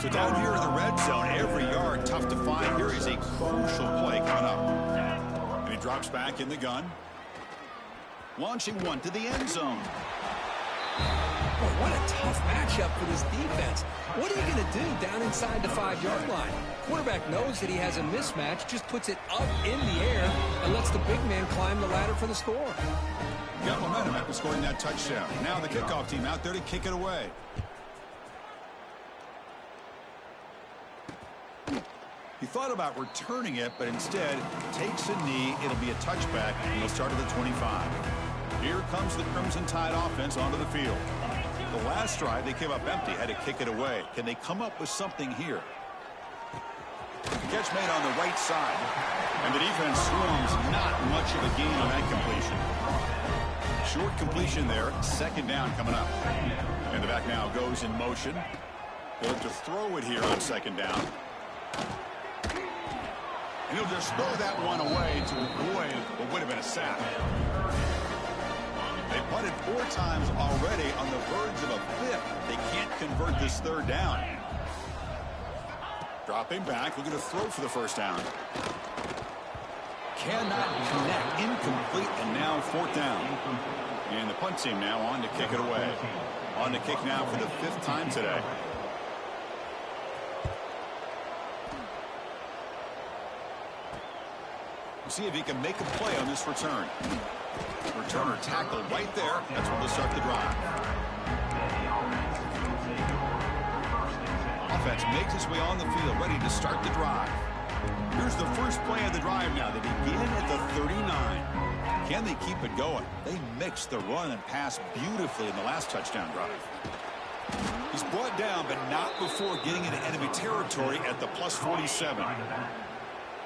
So down here in the red zone, every yard tough to find. Here is a crucial play coming up. And he drops back in the gun. Launching one to the end zone. Boy, what a tough matchup for this defense. What are you going to do down inside the 5-yard line? Quarterback knows that he has a mismatch, just puts it up in the air and lets the big man climb the ladder for the score. Got momentum after scoring that touchdown. Now the kickoff team out there to kick it away. He thought about returning it, but instead takes a knee. It'll be a touchback, and he'll start at the 25. Here comes the Crimson Tide offense onto the field. The last drive, they came up empty, had to kick it away. Can they come up with something here? Catch made on the right side. And the defense swarms, not much of a gain on that completion. Short completion there, 2nd down coming up. And the back now goes in motion. They'll look to throw it here on 2nd down. And he'll just throw that one away to avoid what would have been a sack. They punted 4 times already on the verge of a 5th. They can't convert this 3rd down. Dropping back, looking to throw for the first down. Cannot connect, incomplete, and now fourth down. And the punt team now on to kick it away. On to kick now for the 5th time today. We'll see if he can make a play on this return. Returner tackled right there. That's where we'll start the drive. Offense makes its way on the field, ready to start the drive. Here's the first play of the drive now. They begin at the 39. Can they keep it going? They mixed the run and pass beautifully in the last touchdown drive. He's brought down, but not before getting into enemy territory at the plus 47.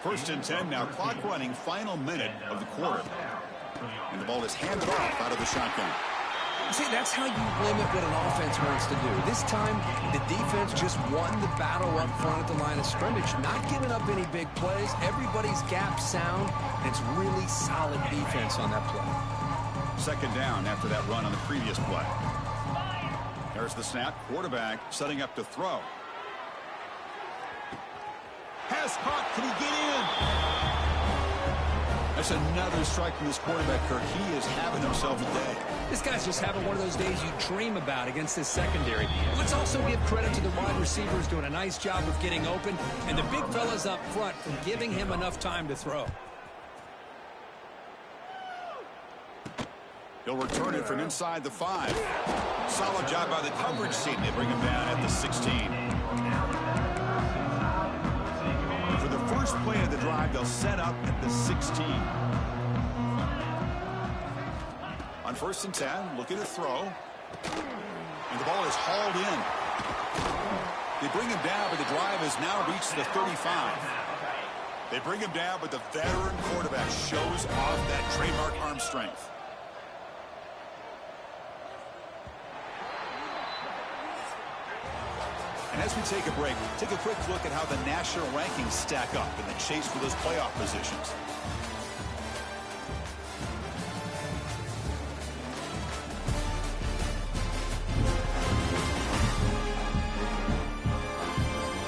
1st and 10 now, clock running, final minute of the quarter. And the ball is handed off out of the shotgun. See, that's how you limit what an offense wants to do. This time, the defense just won the battle up front at the line of scrimmage, not giving up any big plays. Everybody's gap sound, and it's really solid defense on that play. 2nd down after that run on the previous play. There's the snap. Quarterback setting up to throw. Pass caught. Can he get in? That's another strike from this quarterback, Kirk. He is having himself a day. This guy's just having one of those days you dream about against this secondary. Let's also give credit to the wide receivers doing a nice job of getting open, and the big fellas up front for giving him enough time to throw. He'll return it from inside the 5. Solid job by the coverage team. They bring him down at the 16. For the first play of the drive, they'll set up at the 16. On 1st and 10, looking to throw. And the ball is hauled in. They bring him down, but the drive has now reached the 35. They bring him down, but the veteran quarterback shows off that trademark arm strength. And as we take a break, take a quick look at how the national rankings stack up in the chase for those playoff positions.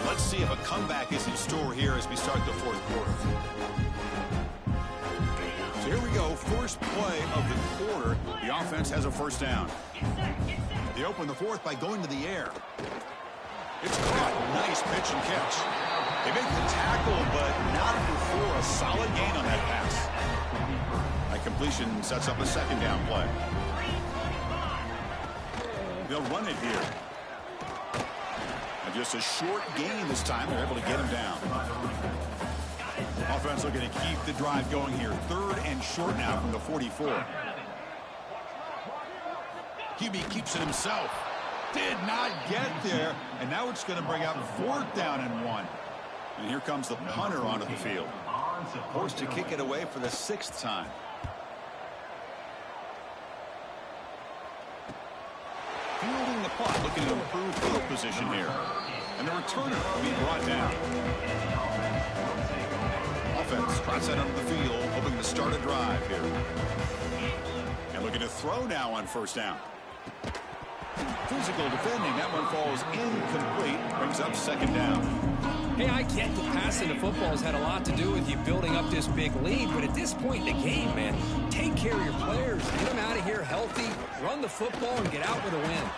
Let's see if a comeback is in store here as we start the 4th quarter. So here we go, first play of the quarter. The offense has a first down. They open the 4th by going to the air. It's caught. Nice pitch and catch. They make the tackle, but not before a solid gain on that pass. That completion sets up a 2nd down play. They'll run it here. And just a short gain this time. They're able to get him down. Offense looking to keep the drive going here. 3rd and short now from the 44. QB keeps it himself. Did not get there, and now it's going to bring up 4th down and 1. And here comes the punter onto the field. Forced to kick it away for the 6th time. Fielding the punt, looking to improve field position here. And the returner being brought down. Offense trots out onto the field, hoping to start a drive here. And looking to throw now on 1st down. Physical defending. That one falls incomplete. Brings up 2nd down. Hey, I get that passing the football has had a lot to do with you building up this big lead, but at this point in the game, man, take care of your players. Get them out of here healthy, run the football, and get out with a win.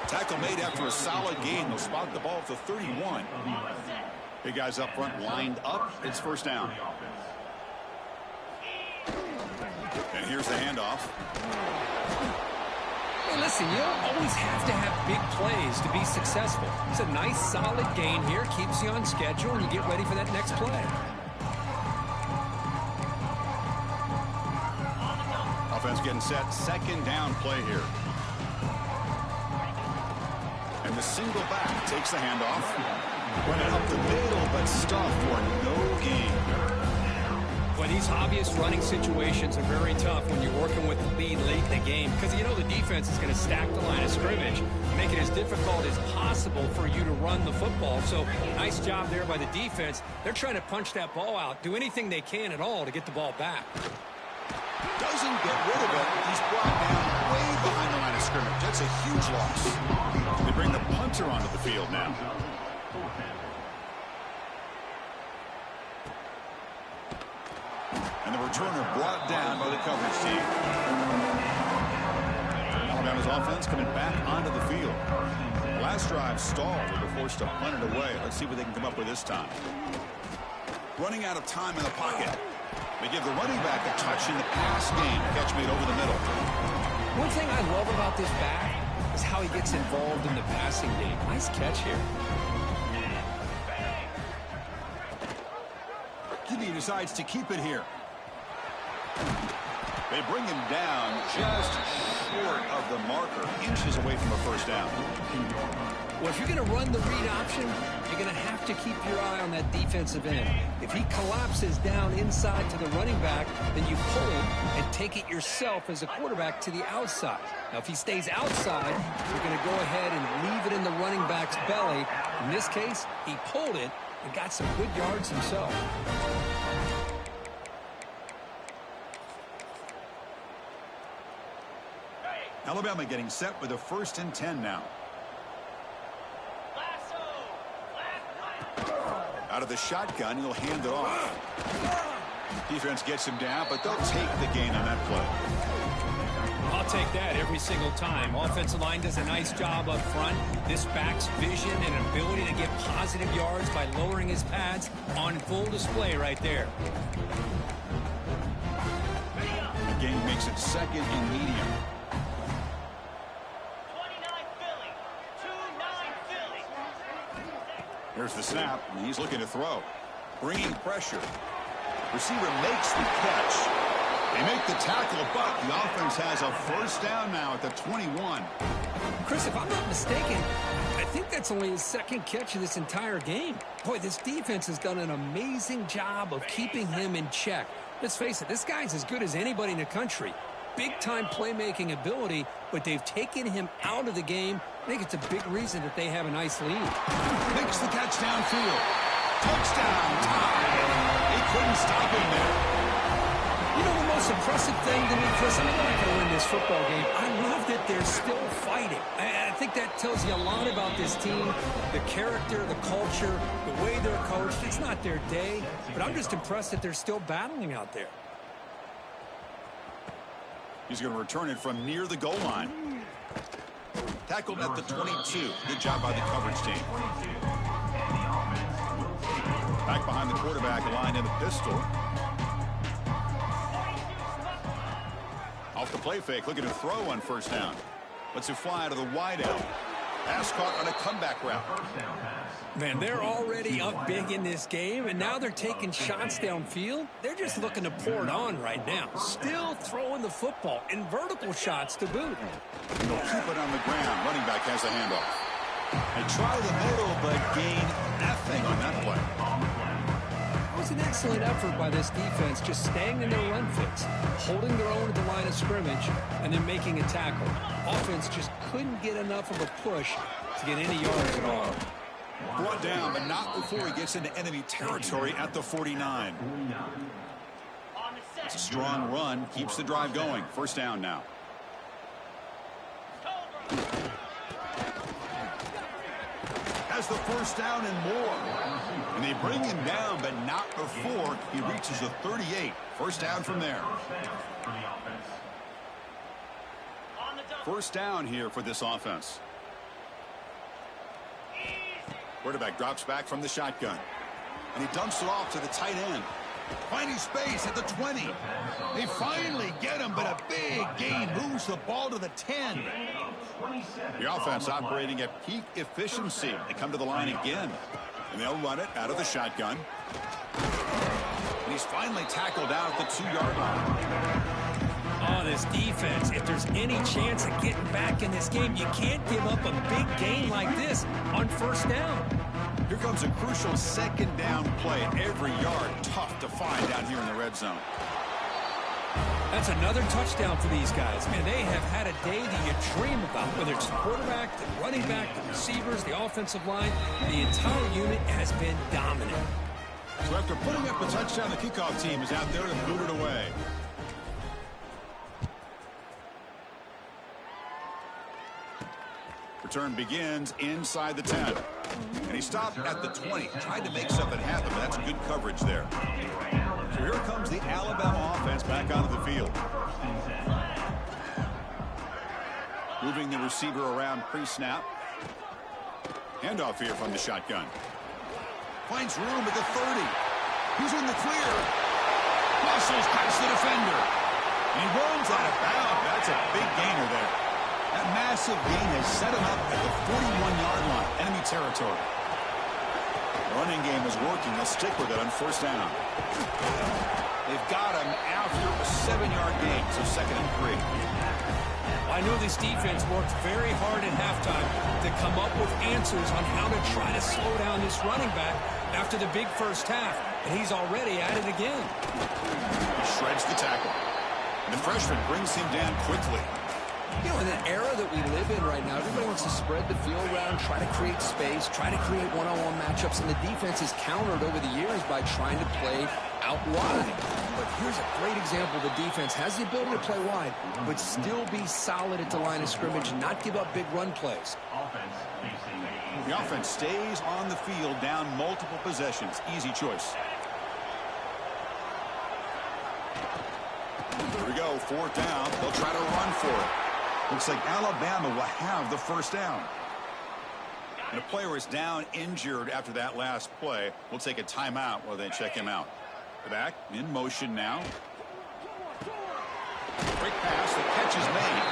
Tackle made after a solid gain. They'll spot the ball at the 31. Big guys up front lined up. It's 1st down. And here's the handoff. Hey, listen, you don't always have to have big plays to be successful. It's a nice, solid gain here. Keeps you on schedule, and you get ready for that next play. Offense getting set. 2nd down play here. And the single back takes the handoff. Running up the middle, but stuffed for no gain. Well, these hobbyist running situations are very tough when you're working with the lead late in the game because you know the defense is going to stack the line of scrimmage, make it as difficult as possible for you to run the football. So nice job there by the defense. They're trying to punch that ball out, do anything they can at all to get the ball back. Doesn't get rid of it. He's brought down way behind the line of scrimmage. That's a huge loss. They bring the punter onto the field now. And the returner brought down by the coverage team. Alabama's offense coming back onto the field. Last drive stalled. They were forced to punt it away. Let's see what they can come up with this time. Running out of time in the pocket. They give the running back a touch in the pass game. Catch made over the middle. One thing I love about this back is how he gets involved in the passing game. Nice catch here. He decides to keep it here. They bring him down just short of the marker, inches away from a first down. Well, if you're going to run the read option, you're going to have to keep your eye on that defensive end. If he collapses down inside to the running back, then you pull him and take it yourself as a quarterback to the outside. Now, if he stays outside, you're going to go ahead and leave it in the running back's belly. In this case, he pulled it and got some good yards himself. Alabama getting set with a 1st and 10 now. Out of the shotgun, he'll hand it off. Defense gets him down, but they'll take the gain on that play. I'll take that every single time. Offensive line does a nice job up front. This back's vision and ability to get positive yards by lowering his pads on full display right there. The gain makes it 2nd and medium. Here's the snap, and he's looking to throw. Bringing pressure. Receiver makes the catch. They make the tackle, but the offense has a 1st down now at the 21. Chris, if I'm not mistaken, I think that's only his 2nd catch of this entire game. Boy, this defense has done an amazing job of keeping him in check. Let's face it, this guy's as good as anybody in the country. Big-time playmaking ability, but they've taken him out of the game. I think it's a big reason that they have a nice lead. Makes the catch downfield. Touchdown, tie. They couldn't stop him there. You know, the most impressive thing to me, Chris, I'm not going to win this football game. I love that they're still fighting. I think that tells you a lot about this team, the character, the culture, the way they're coached. It's not their day, but I'm just impressed that they're still battling out there. He's going to return it from near the goal line. Tackled at the 22. Good job by the coverage team. Back behind the quarterback, line in the pistol. Off the play fake, looking to throw on 1st down. Lets it fly out of the wide out. Pass caught on a comeback route. Man, they're already up big in this game, and now they're taking shots downfield. They're just looking to pour it on right now. Still throwing the football and vertical shots to boot. They'll keep it on the ground. Running back has the handoff. They try the middle, but gain nothing on that play. It was an excellent effort by this defense, just staying in their run fits, holding their own at the line of scrimmage, and then making a tackle. Offense just couldn't get enough of a push to get any yards at all. Brought down, but not before he gets into enemy territory at the 49. It's a strong run, keeps the drive going. 1st down now. Has the 1st down and more. And they bring him down, but not before he reaches the 38. 1st down from there. 1st down here for this offense. Quarterback drops back from the shotgun. And he dumps it off to the tight end. Finding space at the 20. They finally get him, but a big gain moves the ball to the 10. The offense operating at peak efficiency. They come to the line again. And they'll run it out of the shotgun. And he's finally tackled out at the 2-yard line. Oh, this defense, if there's any chance of getting back in this game, you can't give up a big gain like this on 1st down. Here comes a crucial 2nd down play. Every yard tough to find down here in the red zone. That's another touchdown for these guys. Man, they have had a day that you dream about, whether it's the quarterback, the running back, the receivers, the offensive line. The entire unit has been dominant. So after putting up a touchdown, the kickoff team is out there to boot it away. Return begins inside the 10. And he stopped at the 20. Tried to make something happen, but that's good coverage there. So here comes the Alabama offense back onto the field. Moving the receiver around pre-snap. Handoff here from the shotgun. Finds room at the 30. He's in the clear. Muscles past the defender. And he runs out of bounds. That's a big gainer there. That massive gain has set him up at the 41-yard line. Enemy territory. The running game is working. They'll stick with it on first down. They've got him after a 7-yard gain, so 2nd and 3. I know this defense worked very hard at halftime to come up with answers on how to try to slow down this running back after the big first half, and he's already at it again. He shreds the tackle. And the freshman brings him down quickly. You know, in the era that we live in right now, everybody wants to spread the field around, try to create space, try to create one-on-one matchups, and the defense is countered over the years by trying to play out wide. But here's a great example. The defense has the ability to play wide, but still be solid at the line of scrimmage and not give up big run plays. The offense stays on the field down multiple possessions. Easy choice. Here we go, 4th down. They'll try to run for it. Looks like Alabama will have the first down. And a player is down injured after that last play. We'll take a timeout while they check him out. Back in motion now. Quick pass. The catch is made.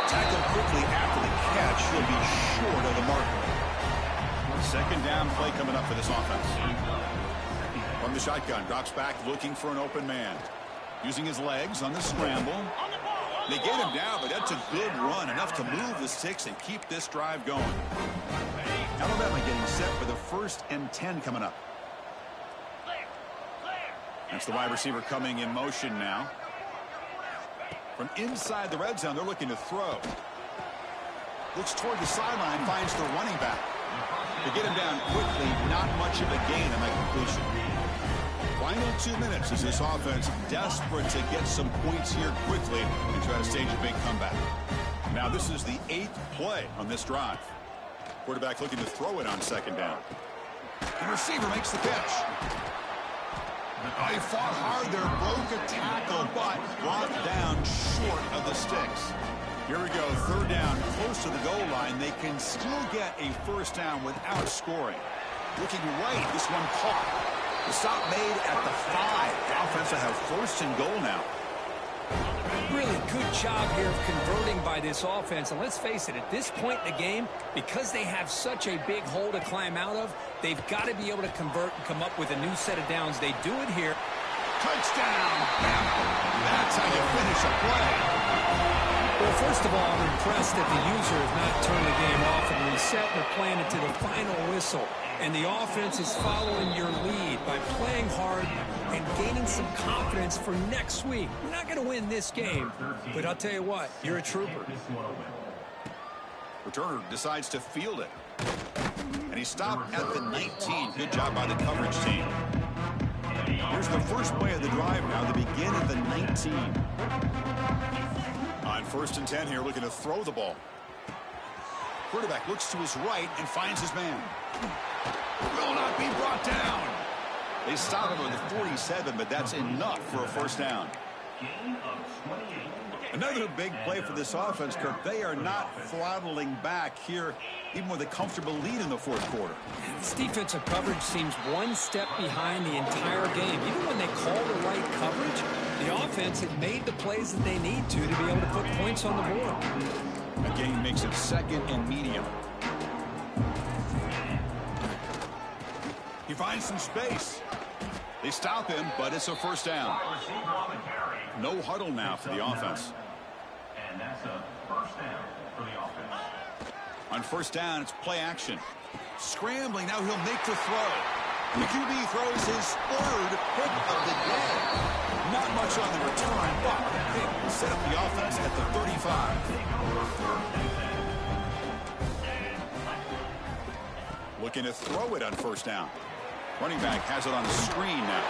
Tackled quickly after the catch. He'll be short of the marker. 2nd down play coming up for this offense. From the shotgun. Drops back looking for an open man. Using his legs on the scramble. They get him down, but that's a good run. Enough to move the sticks and keep this drive going. Alabama getting set for the 1st and 10 coming up. That's the wide receiver coming in motion now. From inside the red zone, they're looking to throw. Looks toward the sideline, finds the running back. They get him down quickly, not much of a gain on that completion. Final 2 minutes as this offense desperate to get some points here quickly and try to stage a big comeback. Now this is the 8th play on this drive. Quarterback looking to throw it on 2nd down. The receiver makes the catch. He fought hard there, broke a tackle, but brought down short of the sticks. Here we go, 3rd down, close to the goal line. They can still get a first down without scoring. Looking right, this one caught. The stop made at the 5. The offense will have 1st and goal now. Really good job here of converting by this offense. And let's face it, at this point in the game, because they have such a big hole to climb out of, they've got to be able to convert and come up with a new set of downs. They do it here. Touchdown, Bama. That's how you finish a play. Well, first of all, I'm impressed that the user has not turned the game off and reset. They're playing it to the final whistle. And the offense is following your lead by playing hard and gaining some confidence for next week. We're not going to win this game, but I'll tell you what, you're a trooper. Returner decides to field it. And he stopped at the 19. Good job by the coverage team. Here's the first play of the drive now, the begin of the 19. On 1st and 10 here, looking to throw the ball. Quarterback looks to his right and finds his man. Will not be brought down. They stop him at the 47, but that's enough for a first down. Another big play for this offense, Kirk. They are not throttling back here, even with a comfortable lead in the 4th quarter. This defensive coverage seems one step behind the entire game. Even when they call the right coverage, the offense had made the plays that they need to be able to put points on the board. That gain makes it 2nd and medium. He finds some space. They stop him, but it's a first down. No huddle now for the offense. And that's a first down for the offense. On 1st down, it's play action. Scrambling, now he'll make the throw. The QB throws his 3rd pick of the day. Not much on the return, but they set up the offense at the 35. Looking to throw it on 1st down. Running back has it on the screen now.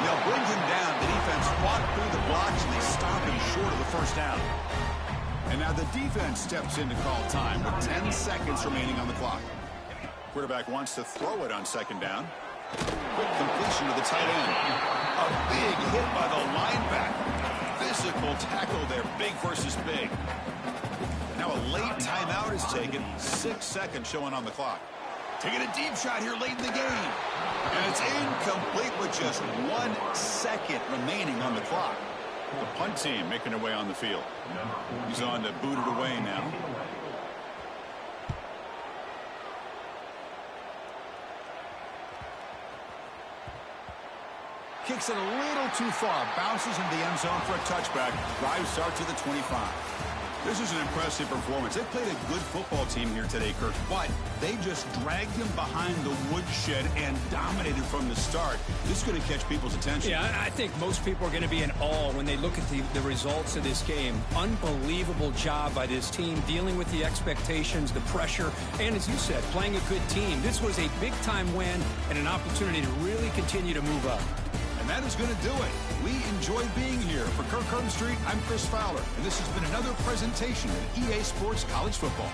They'll bring him down. The defense fought through the blocks, and they stop him short of the first down. And now the defense steps in to call time with 10 seconds remaining on the clock. Quarterback wants to throw it on second down. Quick completion to the tight end. A big hit by the linebacker. Physical tackle there, big versus big. Now a late timeout is taken. 6 seconds showing on the clock. Taking a deep shot here late in the game. And it's incomplete with just 1 second remaining on the clock. The punt team making their way on the field. He's on to boot it away now. Kicks it a little too far. Bounces into the end zone for a touchback. Drive starts at the 25. This is an impressive performance. They played a good football team here today, Kirk, but they just dragged him behind the woodshed and dominated from the start. This is going to catch people's attention. Yeah, I think most people are going to be in awe when they look at the results of this game. Unbelievable job by this team dealing with the expectations, the pressure, and as you said, playing a good team. This was a big-time win and an opportunity to really continue to move up. And that is going to do it. We enjoyed being here. For Kirk Street, I'm Chris Fowler, and this has been another presentation of EA Sports College Football.